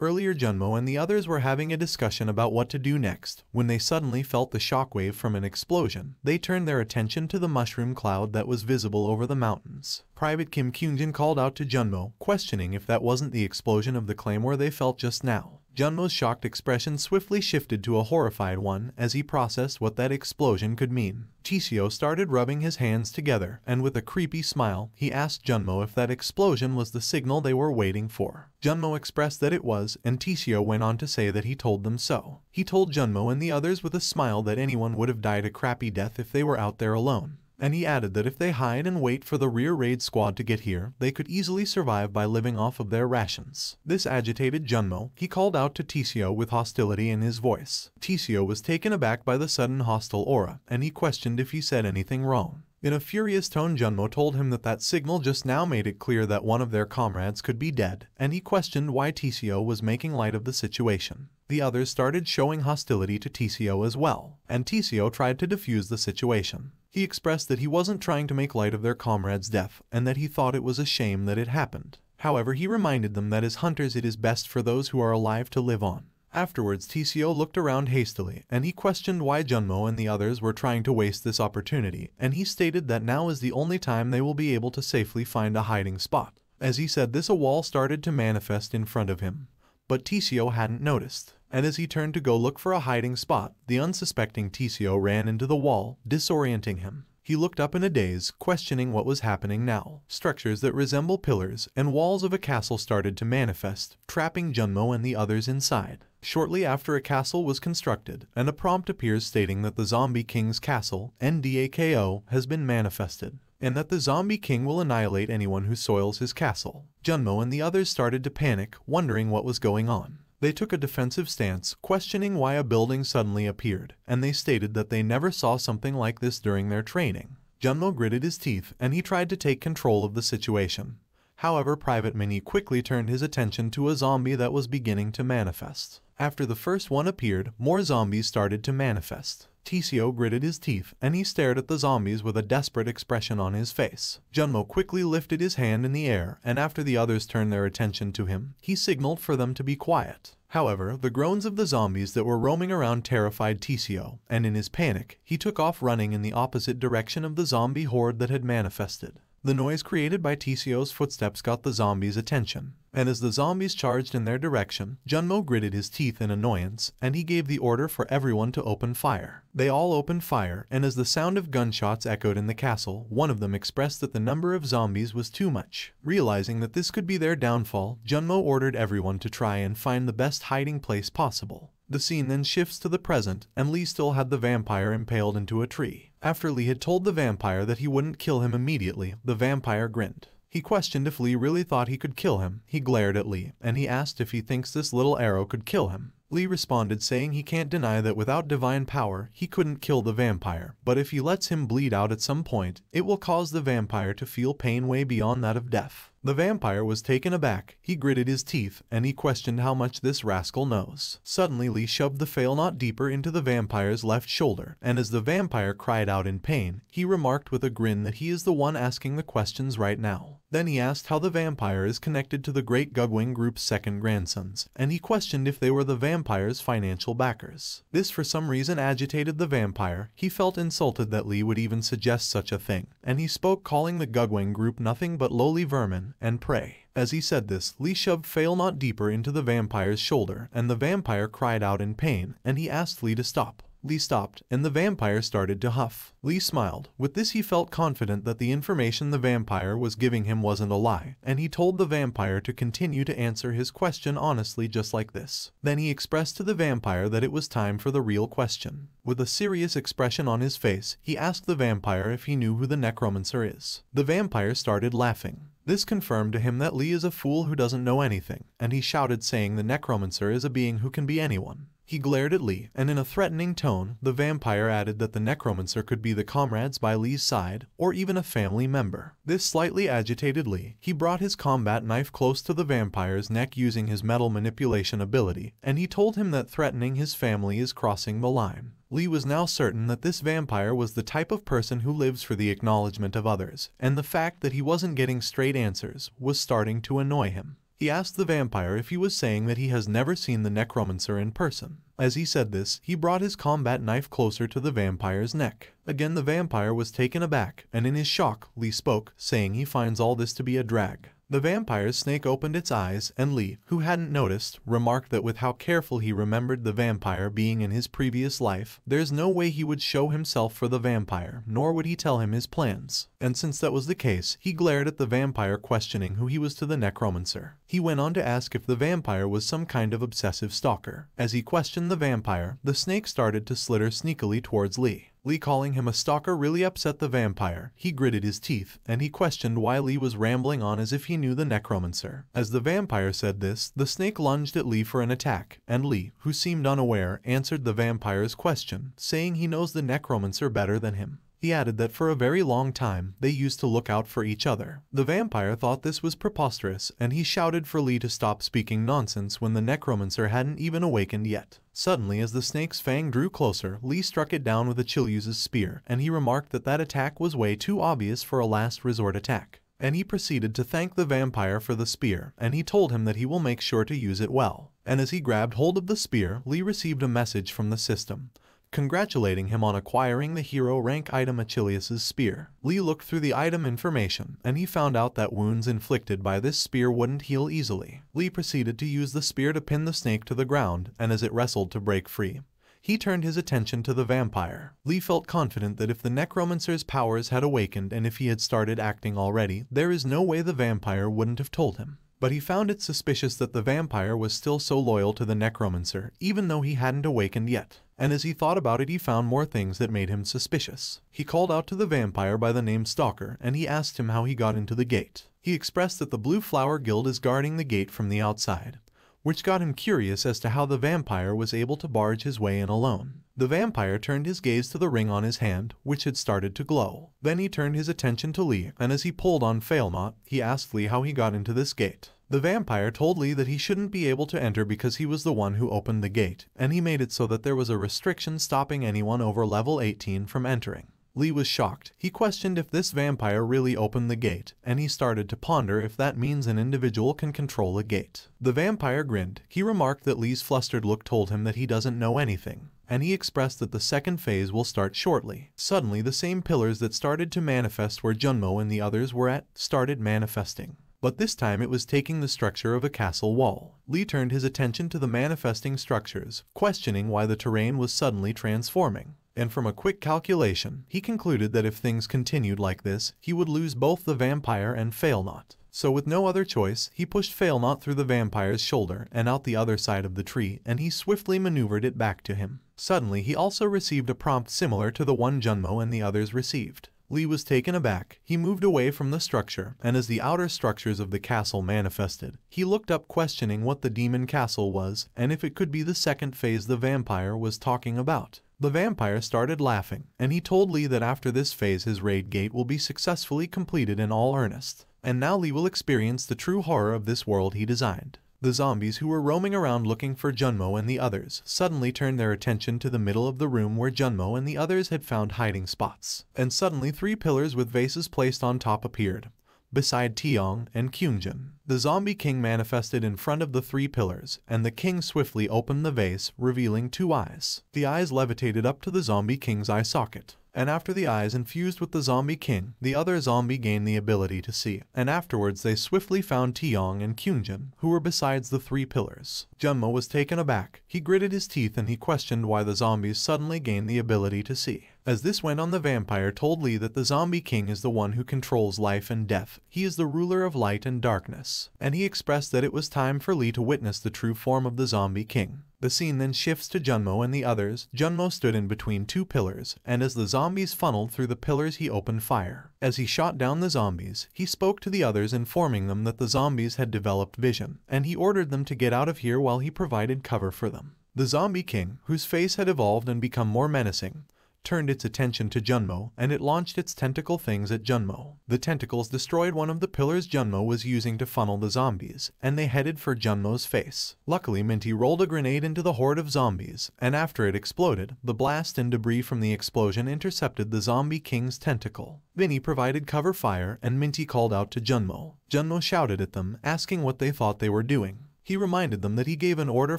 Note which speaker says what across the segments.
Speaker 1: Earlier Junmo and the others were having a discussion about what to do next, when they suddenly felt the shockwave from an explosion. They turned their attention to the mushroom cloud that was visible over the mountains. Private Kim Kyungjin called out to Junmo, questioning if that wasn't the explosion of the claymore they felt just now. Junmo's shocked expression swiftly shifted to a horrified one as he processed what that explosion could mean. Tisio started rubbing his hands together, and with a creepy smile, he asked Junmo if that explosion was the signal they were waiting for. Junmo expressed that it was, and Tisio went on to say that he told them so. He told Junmo and the others with a smile that anyone would have died a crappy death if they were out there alone. And he added that if they hide and wait for the rear raid squad to get here, they could easily survive by living off of their rations. This agitated Junmo. He called out to Tisio with hostility in his voice. Tisio was taken aback by the sudden hostile aura, and he questioned if he said anything wrong. In a furious tone, Junmo told him that signal just now made it clear that one of their comrades could be dead, and he questioned why Tisio was making light of the situation. The others started showing hostility to Tisio as well, and Tisio tried to defuse the situation. He expressed that he wasn't trying to make light of their comrade's death, and that he thought it was a shame that it happened. However, he reminded them that as hunters it is best for those who are alive to live on. Afterwards, Tisio looked around hastily, and he questioned why Junmo and the others were trying to waste this opportunity, and he stated that now is the only time they will be able to safely find a hiding spot. As he said this, a wall started to manifest in front of him, but Tisio hadn't noticed. And as he turned to go look for a hiding spot, the unsuspecting Tisio ran into the wall, disorienting him. He looked up in a daze, questioning what was happening now. Structures that resemble pillars and walls of a castle started to manifest, trapping Junmo and the others inside. Shortly after, a castle was constructed, and a prompt appears stating that the Zombie King's castle, NDAKO, has been manifested, and that the Zombie King will annihilate anyone who soils his castle. Junmo and the others started to panic, wondering what was going on. They took a defensive stance, questioning why a building suddenly appeared, and they stated that they never saw something like this during their training. Junmo gritted his teeth, and he tried to take control of the situation. However, Private Mini quickly turned his attention to a zombie that was beginning to manifest. After the first one appeared, more zombies started to manifest. Tisio gritted his teeth, and he stared at the zombies with a desperate expression on his face. Junmo quickly lifted his hand in the air, and after the others turned their attention to him, he signaled for them to be quiet. However, the groans of the zombies that were roaming around terrified Tisio, and in his panic, he took off running in the opposite direction of the zombie horde that had manifested. The noise created by Tisio's footsteps got the zombies' attention, and as the zombies charged in their direction, Junmo gritted his teeth in annoyance, and he gave the order for everyone to open fire. They all opened fire, and as the sound of gunshots echoed in the castle, one of them expressed that the number of zombies was too much. Realizing that this could be their downfall, Junmo ordered everyone to try and find the best hiding place possible. The scene then shifts to the present, and Lee still had the vampire impaled into a tree. After Lee had told the vampire that he wouldn't kill him immediately, the vampire grinned. He questioned if Lee really thought he could kill him. He glared at Lee, and he asked if he thinks this little arrow could kill him. Lee responded saying he can't deny that without divine power, he couldn't kill the vampire, but if he lets him bleed out at some point, it will cause the vampire to feel pain way beyond that of death. The vampire was taken aback. He gritted his teeth, and he questioned how much this rascal knows. Suddenly, Lee shoved the fail knot deeper into the vampire's left shoulder, and as the vampire cried out in pain, he remarked with a grin that he is the one asking the questions right now. Then he asked how the vampire is connected to the Great Gugwing Group's second grandsons, and he questioned if they were the vampire's financial backers. This for some reason agitated the vampire. He felt insulted that Lee would even suggest such a thing, and he spoke calling the Gugwing Group nothing but lowly vermin and prey. As he said this, Lee shoved fail knot deeper into the vampire's shoulder, and the vampire cried out in pain, and he asked Lee to stop. Lee stopped, and the vampire started to huff. Lee smiled. With this, he felt confident that the information the vampire was giving him wasn't a lie, and he told the vampire to continue to answer his question honestly just like this. Then he expressed to the vampire that it was time for the real question. With a serious expression on his face, he asked the vampire if he knew who the necromancer is. The vampire started laughing. This confirmed to him that Lee is a fool who doesn't know anything, and he shouted saying the necromancer is a being who can be anyone. He glared at Lee, and in a threatening tone, the vampire added that the necromancer could be the comrades by Lee's side, or even a family member. This slightly agitated Lee. He brought his combat knife close to the vampire's neck using his metal manipulation ability, and he told him that threatening his family is crossing the line. Lee was now certain that this vampire was the type of person who lives for the acknowledgement of others, and the fact that he wasn't getting straight answers was starting to annoy him. He asked the vampire if he was saying that he has never seen the necromancer in person. As he said this, he brought his combat knife closer to the vampire's neck. Again the vampire was taken aback, and in his shock, Lee spoke, saying he finds all this to be a drag. The vampire's snake opened its eyes, and Lee, who hadn't noticed, remarked that with how careful he remembered the vampire being in his previous life, there's no way he would show himself for the vampire, nor would he tell him his plans. And since that was the case, he glared at the vampire, questioning who he was to the necromancer. He went on to ask if the vampire was some kind of obsessive stalker. As he questioned the vampire, the snake started to slither sneakily towards Lee. Lee calling him a stalker really upset the vampire. He gritted his teeth, and he questioned why Lee was rambling on as if he knew the necromancer. As the vampire said this, the snake lunged at Lee for an attack, and Lee, who seemed unaware, answered the vampire's question, saying he knows the necromancer better than him. He added that for a very long time, they used to look out for each other. The vampire thought this was preposterous, and he shouted for Lee to stop speaking nonsense when the necromancer hadn't even awakened yet. Suddenly, as the snake's fang drew closer, Lee struck it down with Achilles' spear, and he remarked that that attack was way too obvious for a last resort attack. And he proceeded to thank the vampire for the spear, and he told him that he will make sure to use it well. And as he grabbed hold of the spear, Lee received a message from the system, congratulating him on acquiring the hero rank item Achilles' spear. Lee looked through the item information, and he found out that wounds inflicted by this spear wouldn't heal easily. Lee proceeded to use the spear to pin the snake to the ground, and as it wrestled to break free, he turned his attention to the vampire. Lee felt confident that if the necromancer's powers had awakened and if he had started acting already, there is no way the vampire wouldn't have told him. But he found it suspicious that the vampire was still so loyal to the necromancer, even though he hadn't awakened yet. And as he thought about it, he found more things that made him suspicious. He called out to the vampire by the name Stalker, and he asked him how he got into the gate. He expressed that the Blue Flower Guild is guarding the gate from the outside, which got him curious as to how the vampire was able to barge his way in alone. The vampire turned his gaze to the ring on his hand, which had started to glow. Then he turned his attention to Lee, and as he pulled on Failnaught, he asked Lee how he got into this gate. The vampire told Lee that he shouldn't be able to enter because he was the one who opened the gate, and he made it so that there was a restriction stopping anyone over level 18 from entering. Lee was shocked. He questioned if this vampire really opened the gate, and he started to ponder if that means an individual can control a gate. The vampire grinned. He remarked that Lee's flustered look told him that he doesn't know anything, and he expressed that the second phase will start shortly. Suddenly, the same pillars that started to manifest where Junmo and the others were at started manifesting. But this time it was taking the structure of a castle wall. Lee turned his attention to the manifesting structures, questioning why the terrain was suddenly transforming. And from a quick calculation, he concluded that if things continued like this, he would lose both the vampire and Failnaught. So with no other choice, he pushed Failnaught through the vampire's shoulder and out the other side of the tree, and he swiftly maneuvered it back to him. Suddenly, he also received a prompt similar to the one Junmo and the others received. Lee was taken aback. He moved away from the structure, and as the outer structures of the castle manifested, he looked up questioning what the demon castle was, and if it could be the second phase the vampire was talking about. The vampire started laughing, and he told Lee that after this phase his raid gate will be successfully completed in all earnest. And now Lee will experience the true horror of this world he designed. The zombies who were roaming around looking for Junmo and the others suddenly turned their attention to the middle of the room where Junmo and the others had found hiding spots. And suddenly 3 pillars with vases placed on top appeared, beside Tiong and Kyungjin. The zombie king manifested in front of the 3 pillars, and the king swiftly opened the vase, revealing 2 eyes. The eyes levitated up to the zombie king's eye socket. And after the eyes infused with the zombie king, the other zombie gained the ability to see. And afterwards they swiftly found Tiong and Kyungjin, who were besides the 3 pillars. Junmo was taken aback. He gritted his teeth and he questioned why the zombies suddenly gained the ability to see. As this went on, the vampire told Lee that the zombie king is the one who controls life and death. He is the ruler of light and darkness. And he expressed that it was time for Lee to witness the true form of the zombie king. The scene then shifts to Junmo and the others. Junmo stood in between 2 pillars, and as the zombies funneled through the pillars he opened fire. As he shot down the zombies, he spoke to the others, informing them that the zombies had developed vision, and he ordered them to get out of here while he provided cover for them. The zombie king, whose face had evolved and become more menacing, turned its attention to Junmo, and it launched its tentacle things at Junmo. The tentacles destroyed one of the pillars Junmo was using to funnel the zombies, and they headed for Junmo's face. Luckily, Minty rolled a grenade into the horde of zombies, and after it exploded, the blast and debris from the explosion intercepted the Zombie King's tentacle. Vinny provided cover fire, and Minty called out to Junmo. Junmo shouted at them, asking what they thought they were doing. He reminded them that he gave an order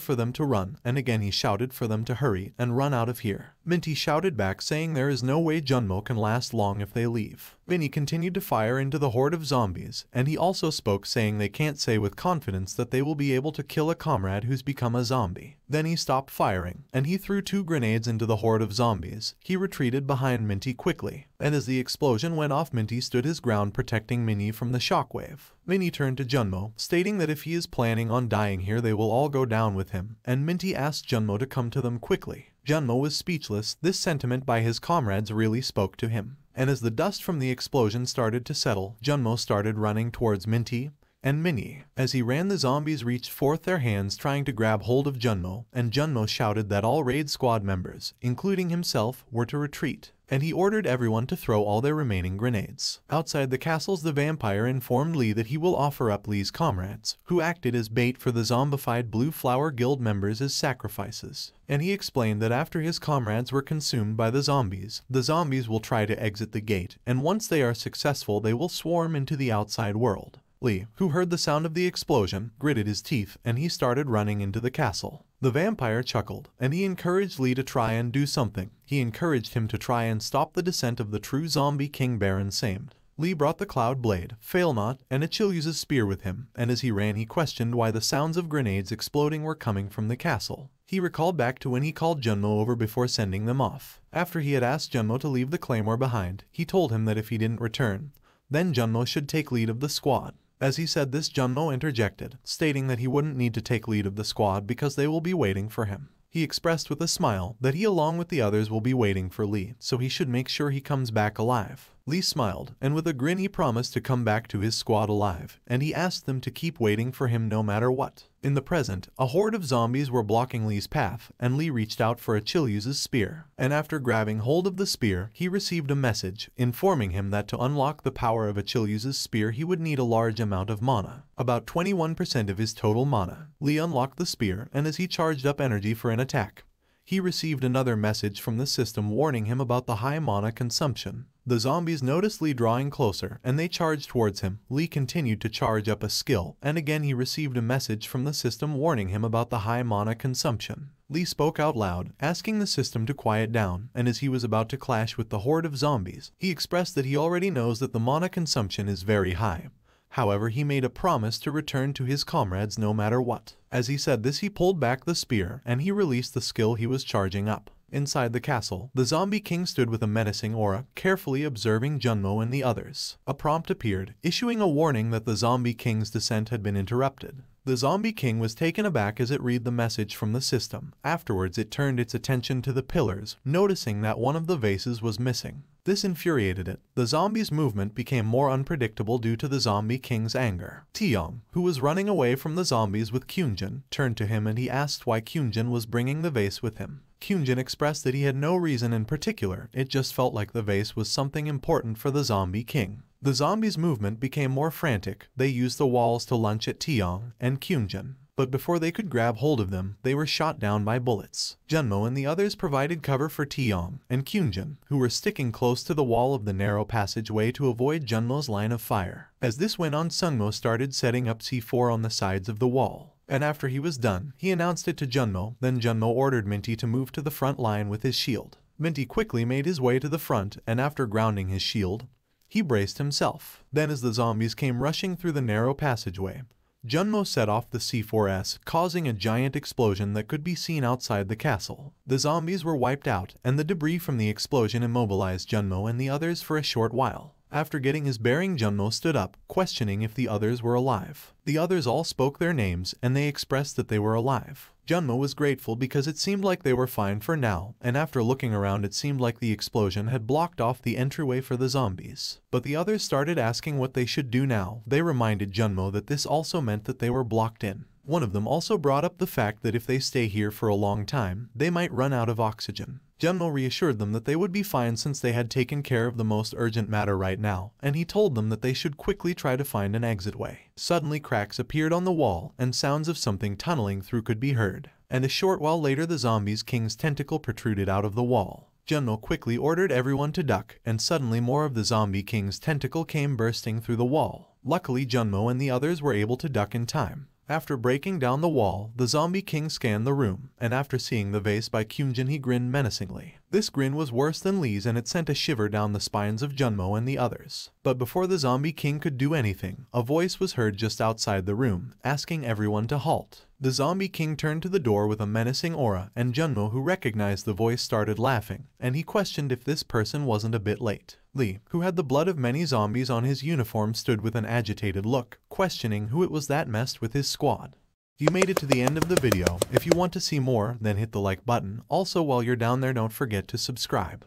Speaker 1: for them to run, and again he shouted for them to hurry and run out of here. Minty shouted back saying there is no way Junmo can last long if they leave. Vinny continued to fire into the horde of zombies, and he also spoke saying they can't say with confidence that they will be able to kill a comrade who's become a zombie. Then he stopped firing, and he threw 2 grenades into the horde of zombies. He retreated behind Minty quickly, and as the explosion went off, Minty stood his ground protecting Minnie from the shockwave. Minnie turned to Junmo, stating that if he is planning on dying here they will all go down with him, and Minty asked Junmo to come to them quickly. Junmo was speechless. This sentiment by his comrades really spoke to him. And as the dust from the explosion started to settle, Junmo started running towards Minty and Minnie. As he ran, the zombies reached forth their hands trying to grab hold of Junmo, and Junmo shouted that all raid squad members, including himself, were to retreat, and he ordered everyone to throw all their remaining grenades. Outside the castles, the vampire informed Lee that he will offer up Lee's comrades, who acted as bait for the zombified Blue Flower Guild members as sacrifices. And he explained that after his comrades were consumed by the zombies will try to exit the gate, and once they are successful they will swarm into the outside world. Lee, who heard the sound of the explosion, gritted his teeth, and he started running into the castle. The vampire chuckled, and he encouraged Lee to try and do something. He encouraged him to try and stop the descent of the true zombie king Baron Samed. Lee brought the Cloud Blade, Fail Not, and Achilles's spear with him, and as he ran he questioned why the sounds of grenades exploding were coming from the castle. He recalled back to when he called Junmo over before sending them off. After he had asked Junmo to leave the claymore behind, he told him that if he didn't return, then Junmo should take lead of the squad. As he said this, Junmo interjected, stating that he wouldn't need to take lead of the squad because they will be waiting for him. He expressed with a smile that he along with the others will be waiting for Lee, so he should make sure he comes back alive. Lee smiled, and with a grin he promised to come back to his squad alive, and he asked them to keep waiting for him no matter what. In the present, a horde of zombies were blocking Lee's path, and Lee reached out for Achilles' spear, and after grabbing hold of the spear, he received a message informing him that to unlock the power of Achilles' spear he would need a large amount of mana, about 21% of his total mana. Lee unlocked the spear, and as he charged up energy for an attack, he received another message from the system warning him about the high mana consumption. The zombies noticed Lee drawing closer, and they charged towards him. Lee continued to charge up a skill, and again he received a message from the system warning him about the high mana consumption. Lee spoke out loud, asking the system to quiet down, and as he was about to clash with the horde of zombies, he expressed that he already knows that the mana consumption is very high. However, he made a promise to return to his comrades no matter what. As he said this, he pulled back the spear, and he released the skill he was charging up. Inside the castle, the Zombie King stood with a menacing aura, carefully observing Junmo and the others. A prompt appeared, issuing a warning that the Zombie King's descent had been interrupted. The Zombie King was taken aback as it read the message from the system. Afterwards, it turned its attention to the pillars, noticing that one of the vases was missing. This infuriated it. The zombie's movement became more unpredictable due to the Zombie King's anger. Taeyong, who was running away from the zombies with Kyunjin, turned to him and he asked why Kyunjin was bringing the vase with him. Kyunjin expressed that he had no reason in particular, it just felt like the vase was something important for the Zombie King. The zombies' movement became more frantic. They used the walls to lunge at Taeyong and Kyunjin, but before they could grab hold of them, they were shot down by bullets. Junmo and the others provided cover for Taeyong and Kyunjin, who were sticking close to the wall of the narrow passageway to avoid Junmo's line of fire. As this went on, Sungmo started setting up C4 on the sides of the wall, and after he was done, he announced it to Junmo. Then Junmo ordered Minty to move to the front line with his shield. Minty quickly made his way to the front, and after grounding his shield, he braced himself. Then as the zombies came rushing through the narrow passageway, Junmo set off the C4S, causing a giant explosion that could be seen outside the castle. The zombies were wiped out, and the debris from the explosion immobilized Junmo and the others for a short while. After getting his bearing, Junmo stood up, questioning if the others were alive. The others all spoke their names, and they expressed that they were alive. Junmo was grateful because it seemed like they were fine for now, and after looking around it seemed like the explosion had blocked off the entryway for the zombies. But the others started asking what they should do now. They reminded Junmo that this also meant that they were blocked in. One of them also brought up the fact that if they stay here for a long time, they might run out of oxygen. Junmo reassured them that they would be fine since they had taken care of the most urgent matter right now, and he told them that they should quickly try to find an exit way. Suddenly cracks appeared on the wall, and sounds of something tunneling through could be heard. And a short while later the zombies king's tentacle protruded out of the wall. Junmo quickly ordered everyone to duck, and suddenly more of the zombie king's tentacle came bursting through the wall. Luckily Junmo and the others were able to duck in time. After breaking down the wall, the zombie king scanned the room, and after seeing the vase by Kyunjin he grinned menacingly. This grin was worse than Lee's and it sent a shiver down the spines of Junmo and the others. But before the zombie king could do anything, a voice was heard just outside the room, asking everyone to halt. The zombie king turned to the door with a menacing aura, and Junmo, who recognized the voice, started laughing, and he questioned if this person wasn't a bit late. Lee, who had the blood of many zombies on his uniform, stood with an agitated look, questioning who it was that messed with his squad. You made it to the end of the video. If you want to see more, then hit the like button. Also, while you're down there, don't forget to subscribe.